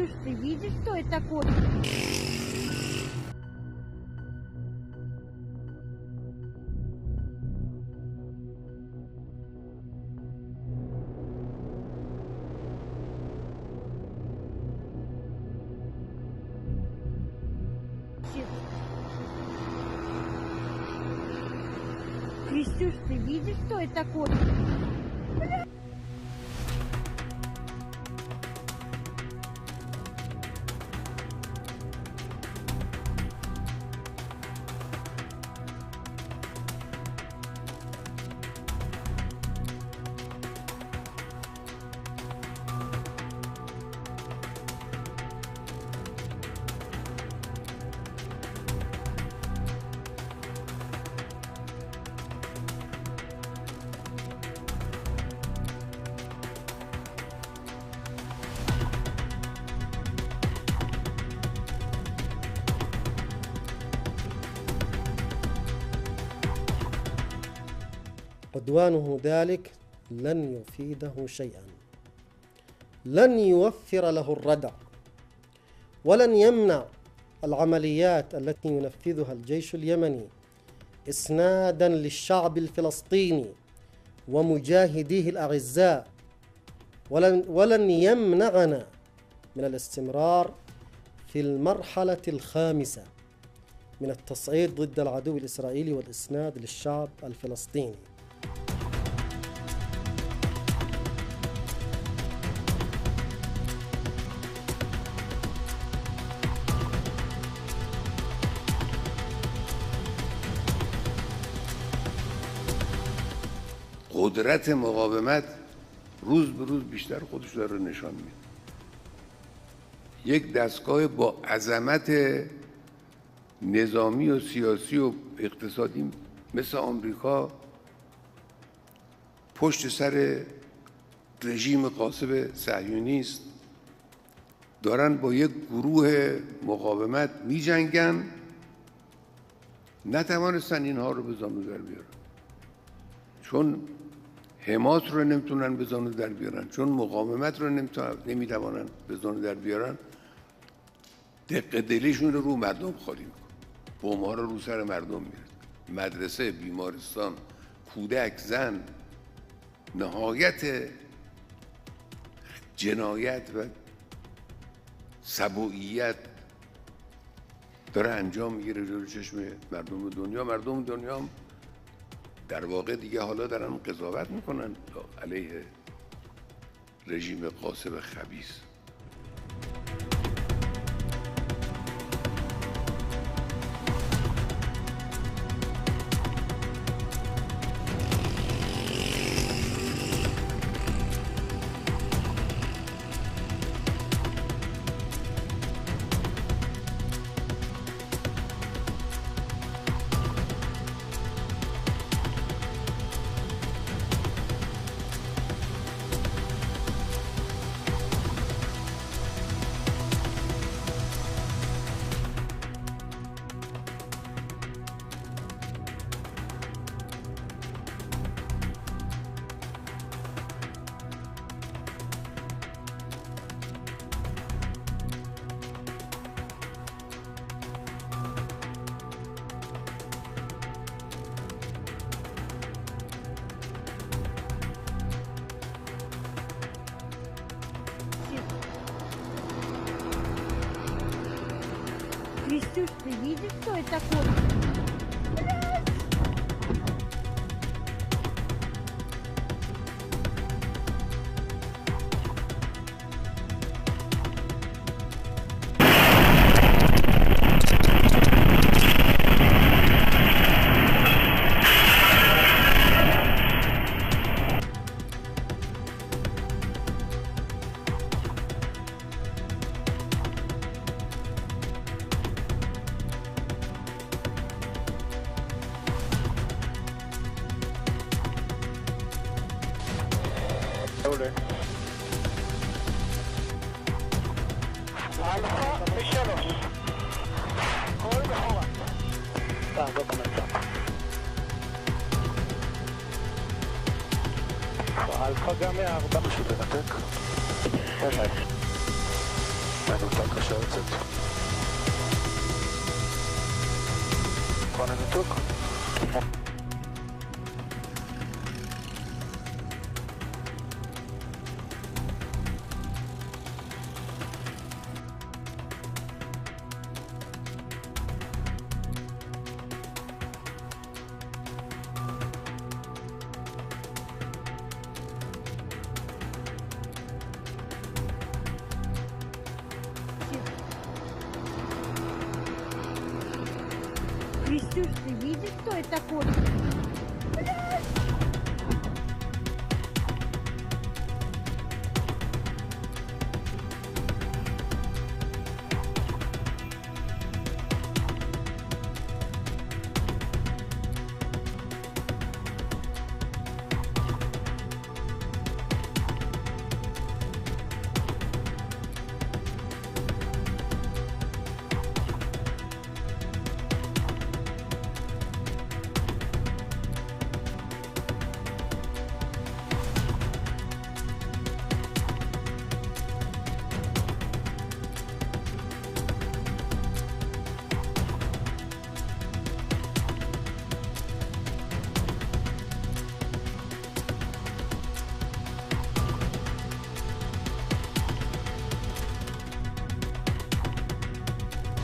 Крестюш, ты видишь, что это такое? Крестюш, ты видишь, что это такое? عدوانه ذلك لن يفيده شيئا، لن يوفر له الردع، ولن يمنع العمليات التي ينفذها الجيش اليمني إسنادا للشعب الفلسطيني ومجاهديه الأعزاء، ولن يمنعنا من الاستمرار في المرحلة الخامسة من التصعيد ضد العدو الإسرائيلي والإسناد للشعب الفلسطيني. قدرت مقاومت روز به روز بیشتر خودش داره نشان میده. یک دستگاه با عظمت نظامی و سیاسی و اقتصادی مثل آمریکا پشت سر رژیم غاصب صهیونیست دارن با یک گروه مقاومت می جنگن، نتوانستن اینها رو به زانو در بیارن، چون حماس رو نمیتونن به زانو در بیارن، چون مقاومت رو نمیتوانن به زانو در بیارن. دق دلیشون رو مردم خالی میکنن، بمب‌ها رو سر مردم میره، مدرسه، بیمارستان، کودک، زن. نهایت جنایت و سبوعیت داره انجام میگیره جلوی چشم مردم دنیا. مردم دنیا هم در واقع دیگه حالا دارن قضاوت میکنن علیه رژیم غاصب خبیث. Крестюш, ты видишь, что это такое? دولة الفا مشلوس كل بحوة لحظة كمان الفا جامعة 4 مش بتنتك Final Tango shouted. Connor took. Крестюш, ты видишь, что это кот?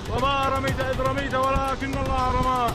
وما رميت إذ رميت ولكن الله رمى.